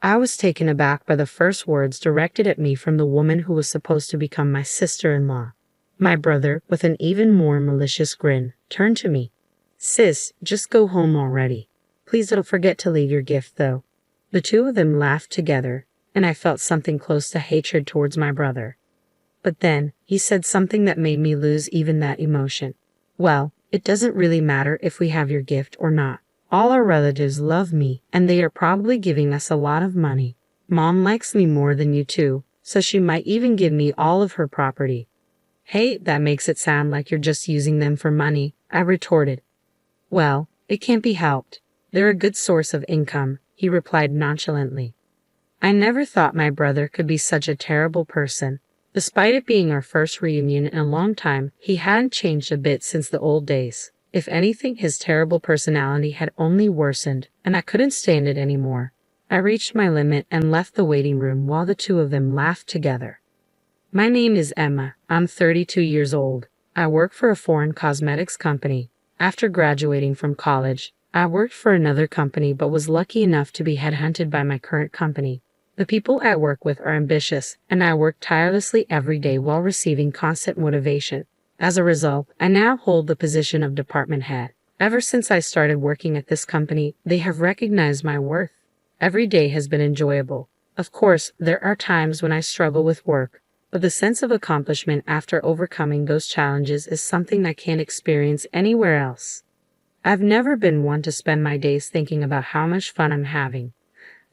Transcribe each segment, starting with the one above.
I was taken aback by the first words directed at me from the woman who was supposed to become my sister-in-law. My brother, with an even more malicious grin, turned to me. "Sis, just go home already. Please don't forget to leave your gift, though." The two of them laughed together, and I felt something close to hatred towards my brother. But then, he said something that made me lose even that emotion. "Well, it doesn't really matter if we have your gift or not. All our relatives love me, and they are probably giving us a lot of money. Mom likes me more than you two, so she might even give me all of her property." "Hey, that makes it sound like you're just using them for money," I retorted. "Well, it can't be helped. They're a good source of income," he replied nonchalantly. I never thought my brother could be such a terrible person. Despite it being our first reunion in a long time, he hadn't changed a bit since the old days. If anything, his terrible personality had only worsened, and I couldn't stand it anymore. I reached my limit and left the waiting room while the two of them laughed together. "My name is Emma. I'm 32 years old. I work for a foreign cosmetics company. After graduating from college, I worked for another company but was lucky enough to be headhunted by my current company. The people I work with are ambitious, and I work tirelessly every day while receiving constant motivation. As a result, I now hold the position of department head. Ever since I started working at this company, they have recognized my worth. Every day has been enjoyable. Of course, there are times when I struggle with work, but the sense of accomplishment after overcoming those challenges is something I can't experience anywhere else. I've never been one to spend my days thinking about how much fun I'm having.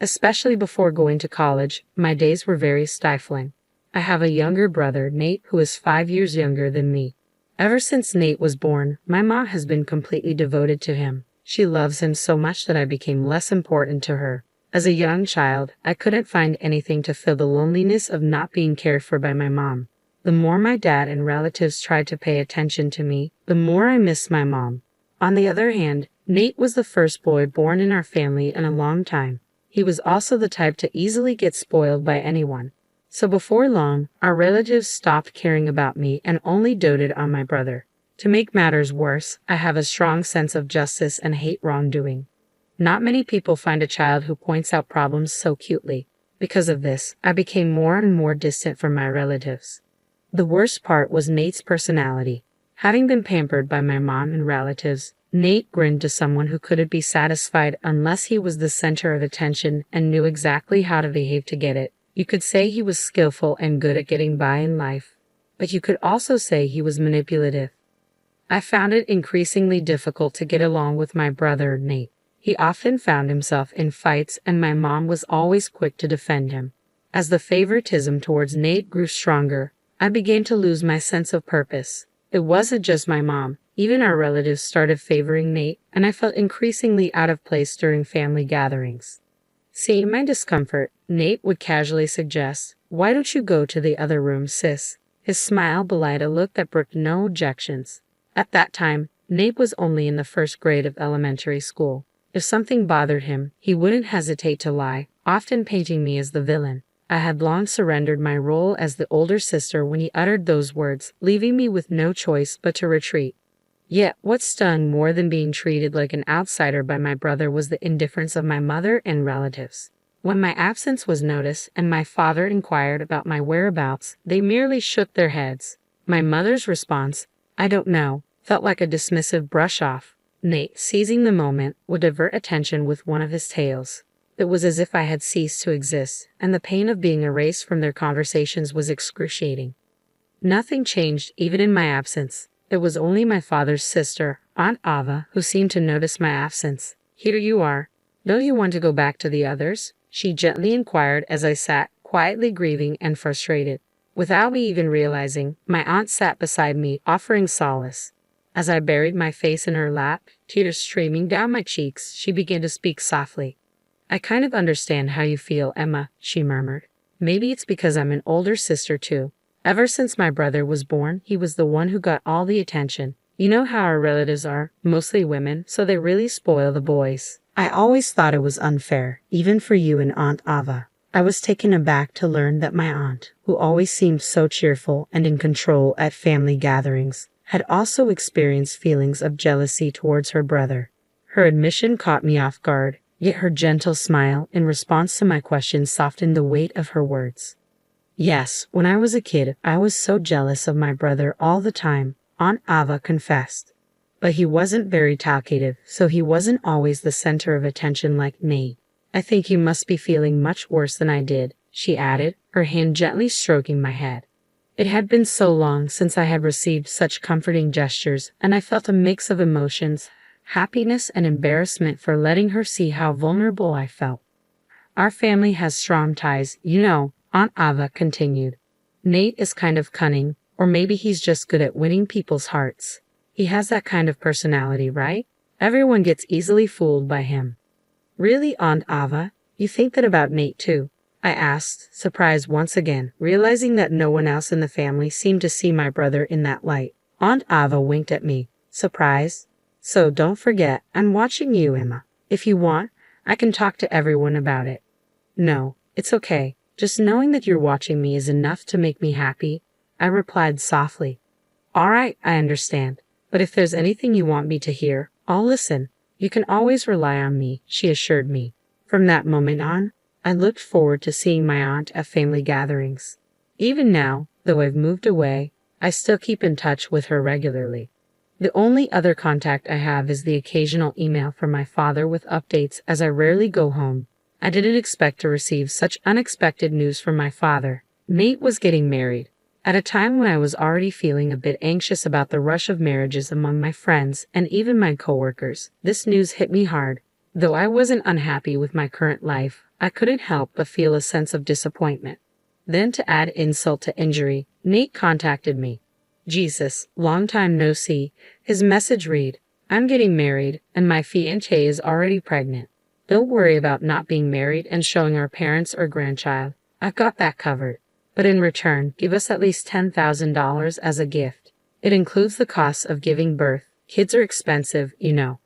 Especially before going to college, my days were very stifling. I have a younger brother, Nate, who is 5 years younger than me. Ever since Nate was born, my mom has been completely devoted to him. She loves him so much that I became less important to her. As a young child, I couldn't find anything to fill the loneliness of not being cared for by my mom. The more my dad and relatives tried to pay attention to me, the more I missed my mom. On the other hand, Nate was the first boy born in our family in a long time. He was also the type to easily get spoiled by anyone. So before long, our relatives stopped caring about me and only doted on my brother. To make matters worse, I have a strong sense of justice and hate wrongdoing. Not many people find a child who points out problems so cutely. Because of this, I became more and more distant from my relatives. The worst part was Nate's personality. Having been pampered by my mom and relatives, Nate grinned to someone who couldn't be satisfied unless he was the center of attention and knew exactly how to behave to get it. You could say he was skillful and good at getting by in life, but you could also say he was manipulative. I found it increasingly difficult to get along with my brother, Nate. He often found himself in fights, and my mom was always quick to defend him. As the favoritism towards Nate grew stronger, I began to lose my sense of purpose. It wasn't just my mom. Even our relatives started favoring Nate, and I felt increasingly out of place during family gatherings. Seeing my discomfort, Nate would casually suggest, "Why don't you go to the other room, sis?" His smile belied a look that brooked no objections. At that time, Nate was only in the first grade of elementary school. If something bothered him, he wouldn't hesitate to lie, often painting me as the villain. I had long surrendered my role as the older sister when he uttered those words, leaving me with no choice but to retreat. Yet, what stung more than being treated like an outsider by my brother was the indifference of my mother and relatives. When my absence was noticed and my father inquired about my whereabouts, they merely shook their heads. My mother's response, "I don't know," felt like a dismissive brush-off. Nate, seizing the moment, would divert attention with one of his tales. It was as if I had ceased to exist, and the pain of being erased from their conversations was excruciating. Nothing changed even in my absence. It was only my father's sister, Aunt Ava, who seemed to notice my absence. "Here you are. Don't you want to go back to the others?" she gently inquired as I sat, quietly grieving and frustrated. Without me even realizing, my aunt sat beside me, offering solace. As I buried my face in her lap, tears streaming down my cheeks, she began to speak softly. "I kind of understand how you feel, Emma," she murmured. "Maybe it's because I'm an older sister too. Ever since my brother was born, he was the one who got all the attention. You know how our relatives are, mostly women, so they really spoil the boys. I always thought it was unfair, even for you and Aunt Ava." I was taken aback to learn that my aunt, who always seemed so cheerful and in control at family gatherings, had also experienced feelings of jealousy towards her brother. Her admission caught me off guard, Yet her gentle smile in response to my question softened the weight of her words. Yes, when I was a kid, I was so jealous of my brother all the time, Aunt Ava confessed. But he wasn't very talkative, so he wasn't always the center of attention like me. I think you must be feeling much worse than I did, she added, her hand gently stroking my head. It had been so long since I had received such comforting gestures, and I felt a mix of emotions, happiness and embarrassment for letting her see how vulnerable I felt. Our family has strong ties, you know, Aunt Ava continued. Nate is kind of cunning, or maybe he's just good at winning people's hearts. He has that kind of personality, right? Everyone gets easily fooled by him. Really, Aunt Ava? You think that about Nate too? I asked, surprised once again, realizing that no one else in the family seemed to see my brother in that light. Aunt Ava winked at me, surprised. So don't forget, I'm watching you, Emma. If you want, I can talk to everyone about it. No, it's okay. Just knowing that you're watching me is enough to make me happy, I replied softly. All right, I understand. But if there's anything you want me to hear, I'll listen. You can always rely on me, she assured me. From that moment on, I looked forward to seeing my aunt at family gatherings. Even now, though I've moved away, I still keep in touch with her regularly. The only other contact I have is the occasional email from my father with updates, as I rarely go home. I didn't expect to receive such unexpected news from my father. Nate was getting married. At a time when I was already feeling a bit anxious about the rush of marriages among my friends and even my coworkers, this news hit me hard. Though I wasn't unhappy with my current life, I couldn't help but feel a sense of disappointment. Then, to add insult to injury, Nate contacted me. Jesus, long time no see. His message read, I'm getting married, and my fiancée is already pregnant. Don't worry about not being married and showing our parents or grandchild. I've got that covered. But in return, give us at least $10,000 as a gift. It includes the costs of giving birth. Kids are expensive, you know.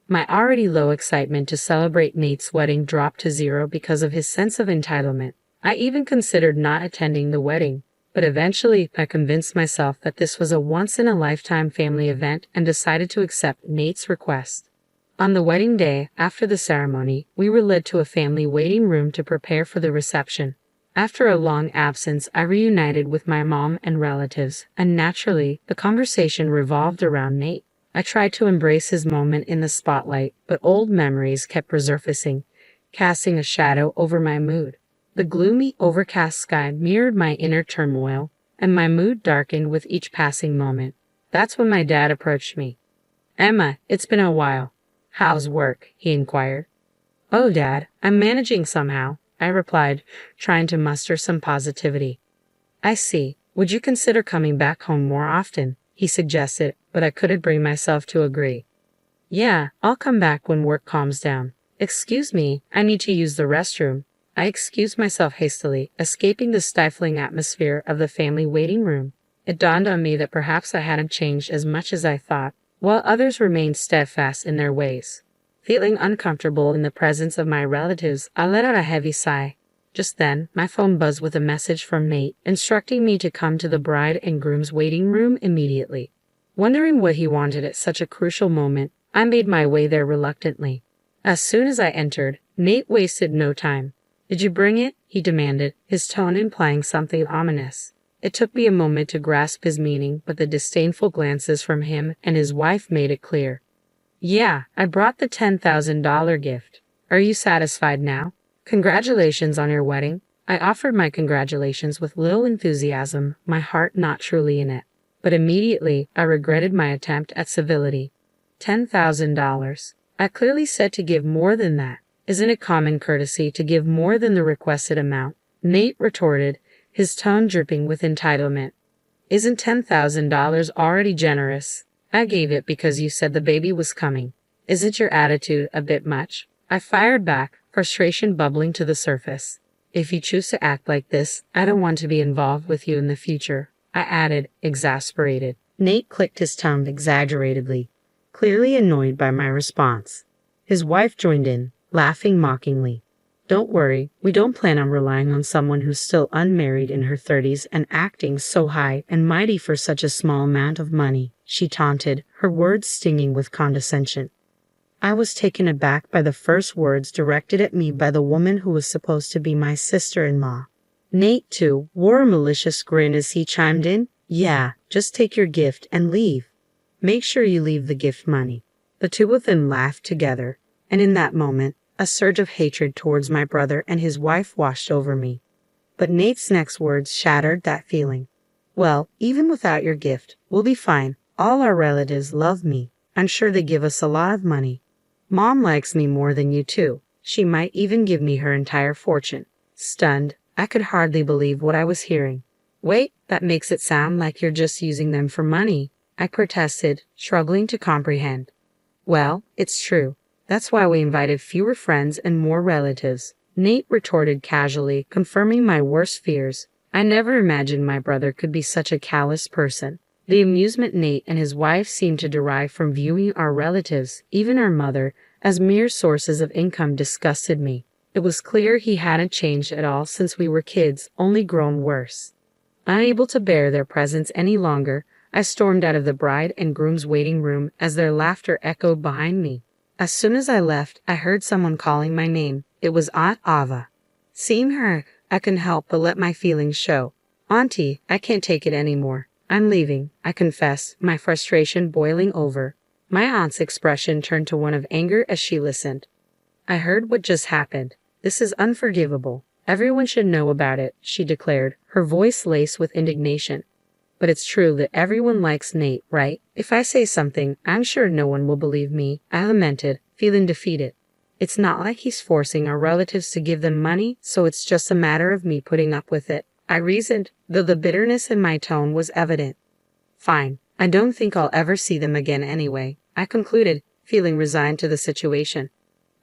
My already low excitement to celebrate Nate's wedding dropped to zero because of his sense of entitlement. I even considered not attending the wedding, but eventually I convinced myself that this was a once-in-a-lifetime family event and decided to accept Nate's request. On the wedding day, after the ceremony, we were led to a family waiting room to prepare for the reception. After a long absence, I reunited with my mom and relatives, and naturally, the conversation revolved around Nate. I tried to embrace his moment in the spotlight, but old memories kept resurfacing, casting a shadow over my mood. The gloomy, overcast sky mirrored my inner turmoil, and my mood darkened with each passing moment. That's when my dad approached me. Emma, it's been a while. How's work? He inquired. Oh, Dad, I'm managing somehow, I replied, trying to muster some positivity. I see. Would you consider coming back home more often? He suggested, but I couldn't bring myself to agree. Yeah, I'll come back when work calms down. Excuse me, I need to use the restroom. I excused myself hastily, escaping the stifling atmosphere of the family waiting room. It dawned on me that perhaps I hadn't changed as much as I thought, while others remained steadfast in their ways. Feeling uncomfortable in the presence of my relatives, I let out a heavy sigh. Just then, my phone buzzed with a message from Nate, instructing me to come to the bride and groom's waiting room immediately. Wondering what he wanted at such a crucial moment, I made my way there reluctantly. As soon as I entered, Nate wasted no time. Did you bring it? He demanded, his tone implying something ominous. It took me a moment to grasp his meaning, but the disdainful glances from him and his wife made it clear. Yeah, I brought the $10,000 gift. Are you satisfied now? Congratulations on your wedding. I offered my congratulations with little enthusiasm, my heart not truly in it. But immediately, I regretted my attempt at civility. $10,000. I clearly said to give more than that. Isn't it common courtesy to give more than the requested amount? Nate retorted, his tone dripping with entitlement. Isn't $10,000 already generous? I gave it because you said the baby was coming. Isn't your attitude a bit much? I fired back, frustration bubbling to the surface. If you choose to act like this, I don't want to be involved with you in the future, I added, exasperated. Nate clicked his tongue exaggeratedly, clearly annoyed by my response. His wife joined in, laughing mockingly. Don't worry, we don't plan on relying on someone who's still unmarried in her 30s and acting so high and mighty for such a small amount of money, she taunted, her words stinging with condescension. I was taken aback by the first words directed at me by the woman who was supposed to be my sister-in-law. Nate, too, wore a malicious grin as he chimed in, "Yeah, just take your gift and leave. Make sure you leave the gift money." The two of them laughed together, and in that moment, a surge of hatred towards my brother and his wife washed over me. But Nate's next words shattered that feeling. "Well, even without your gift, we'll be fine. All our relatives love me. I'm sure they give us a lot of money. Mom likes me more than you too. She might even give me her entire fortune." Stunned, I could hardly believe what I was hearing. "Wait, that makes it sound like you're just using them for money," I protested, struggling to comprehend. "Well, it's true. That's why we invited fewer friends and more relatives," Nate retorted casually, confirming my worst fears. I never imagined my brother could be such a callous person. The amusement Nate and his wife seemed to derive from viewing our relatives, even our mother, as mere sources of income disgusted me. It was clear he hadn't changed at all since we were kids, only grown worse. Unable to bear their presence any longer, I stormed out of the bride and groom's waiting room as their laughter echoed behind me. As soon as I left, I heard someone calling my name. It was Aunt Ava. Seeing her, I couldn't help but let my feelings show. "Auntie, I can't take it anymore. I'm leaving," I confessed, my frustration boiling over. My aunt's expression turned to one of anger as she listened. "I heard what just happened. This is unforgivable. Everyone should know about it," she declared, her voice laced with indignation. "But it's true that everyone likes Nate, right? If I say something, I'm sure no one will believe me," I lamented, feeling defeated. "It's not like he's forcing our relatives to give them money, so it's just a matter of me putting up with it," I reasoned, though the bitterness in my tone was evident. "Fine. I don't think I'll ever see them again anyway," I concluded, feeling resigned to the situation.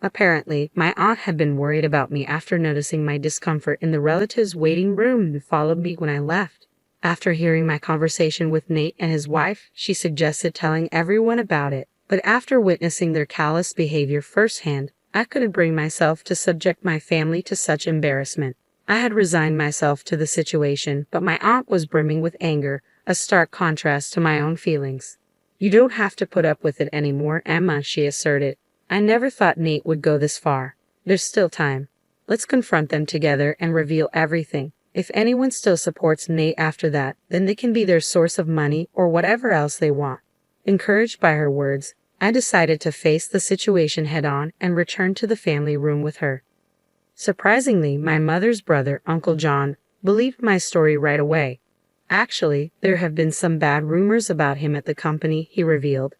Apparently, my aunt had been worried about me after noticing my discomfort in the relatives' waiting room and followed me when I left. After hearing my conversation with Nate and his wife, she suggested telling everyone about it, but after witnessing their callous behavior firsthand, I couldn't bring myself to subject my family to such embarrassment. I had resigned myself to the situation, but my aunt was brimming with anger, a stark contrast to my own feelings. "You don't have to put up with it anymore, Emma," she asserted. "I never thought Nate would go this far. There's still time. Let's confront them together and reveal everything. If anyone still supports Nate after that, then they can be their source of money or whatever else they want." Encouraged by her words, I decided to face the situation head-on and return to the family room with her. Surprisingly, my mother's brother, Uncle John, believed my story right away. "Actually, there have been some bad rumors about him at the company," he revealed.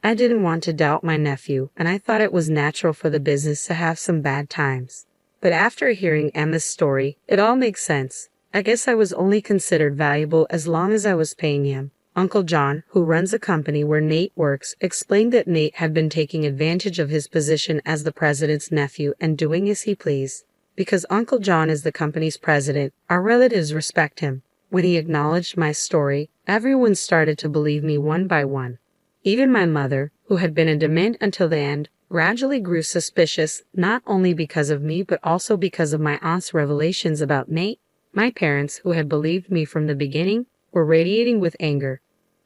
I didn't want to doubt my nephew, and I thought it was natural for the business to have some bad times. But after hearing Emma's story, it all makes sense. I guess I was only considered valuable as long as I was paying him. Uncle John, who runs a company where Nate works, explained that Nate had been taking advantage of his position as the president's nephew and doing as he pleased. Because Uncle John is the company's president, our relatives respect him. When he acknowledged my story, everyone started to believe me one by one. Even my mother, who had been adamant until the end, gradually grew suspicious, not only because of me but also because of my aunt's revelations about Nate. My parents, who had believed me from the beginning, were radiating with anger.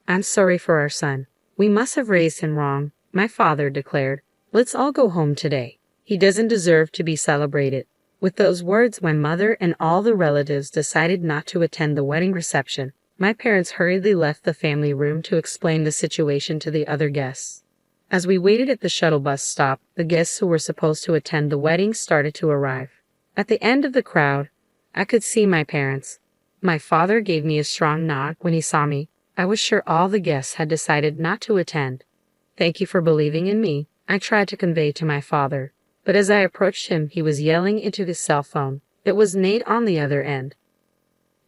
"I'm sorry for our son. We must have raised him wrong," my father declared. "Let's all go home today. He doesn't deserve to be celebrated." With those words, my mother and all the relatives decided not to attend the wedding reception. My parents hurriedly left the family room to explain the situation to the other guests. As we waited at the shuttle bus stop, the guests who were supposed to attend the wedding started to arrive. At the end of the crowd, I could see my parents. My father gave me a strong nod when he saw me. I was sure all the guests had decided not to attend. "Thank you for believing in me," I tried to convey to my father. But as I approached him, he was yelling into his cell phone. It was Nate on the other end.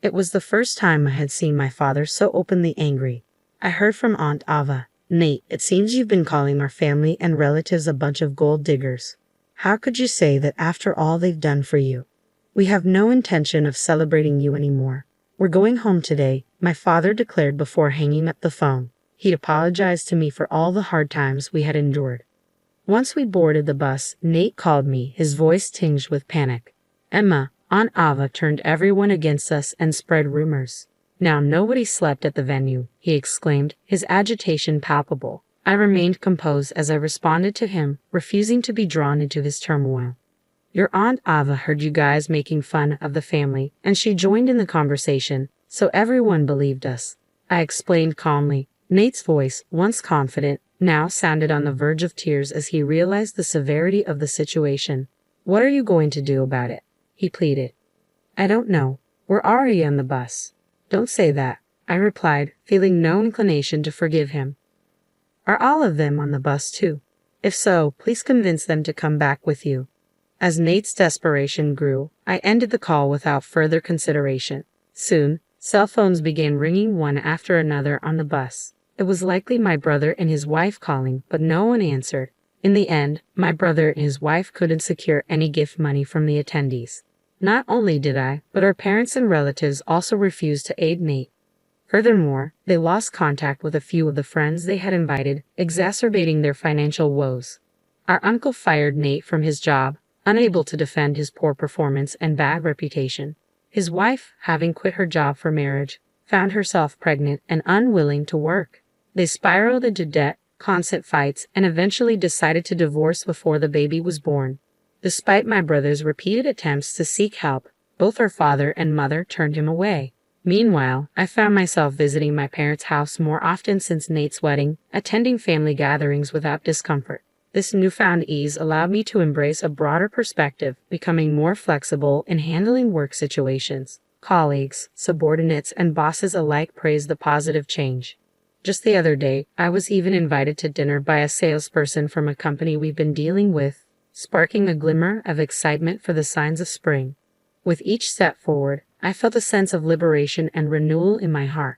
It was the first time I had seen my father so openly angry. I heard from Aunt Ava, "Nate, it seems you've been calling our family and relatives a bunch of gold diggers. How could you say that after all they've done for you? We have no intention of celebrating you anymore. We're going home today," my father declared before hanging up the phone. He'd apologized to me for all the hard times we had endured. Once we boarded the bus, Nate called me, his voice tinged with panic. "Emma, Aunt Ava turned everyone against us and spread rumors. Now nobody slept at the venue," he exclaimed, his agitation palpable. I remained composed as I responded to him, refusing to be drawn into his turmoil. Your Aunt Ava heard you guys making fun of the family, and she joined in the conversation, so everyone believed us. I explained calmly. Nate's voice, once confident, now sounded on the verge of tears as he realized the severity of the situation. What are you going to do about it? He pleaded. I don't know. We're already on the bus. Don't say that, I replied, feeling no inclination to forgive him. Are all of them on the bus too? If so, please convince them to come back with you. As Nate's desperation grew, I ended the call without further consideration. Soon, cell phones began ringing one after another on the bus. It was likely my brother and his wife calling, but no one answered. In the end, my brother and his wife couldn't secure any gift money from the attendees. Not only did I, but our parents and relatives also refused to aid Nate. Furthermore, they lost contact with a few of the friends they had invited, exacerbating their financial woes. Our uncle fired Nate from his job, unable to defend his poor performance and bad reputation. His wife, having quit her job for marriage, found herself pregnant and unwilling to work. They spiraled into debt, constant fights, and eventually decided to divorce before the baby was born. Despite my brother's repeated attempts to seek help, both her father and mother turned him away. Meanwhile, I found myself visiting my parents' house more often since Nate's wedding, attending family gatherings without discomfort. This newfound ease allowed me to embrace a broader perspective, becoming more flexible in handling work situations. Colleagues, subordinates, and bosses alike praised the positive change. Just the other day, I was even invited to dinner by a salesperson from a company we've been dealing with, sparking a glimmer of excitement for the signs of spring. With each step forward, I felt a sense of liberation and renewal in my heart.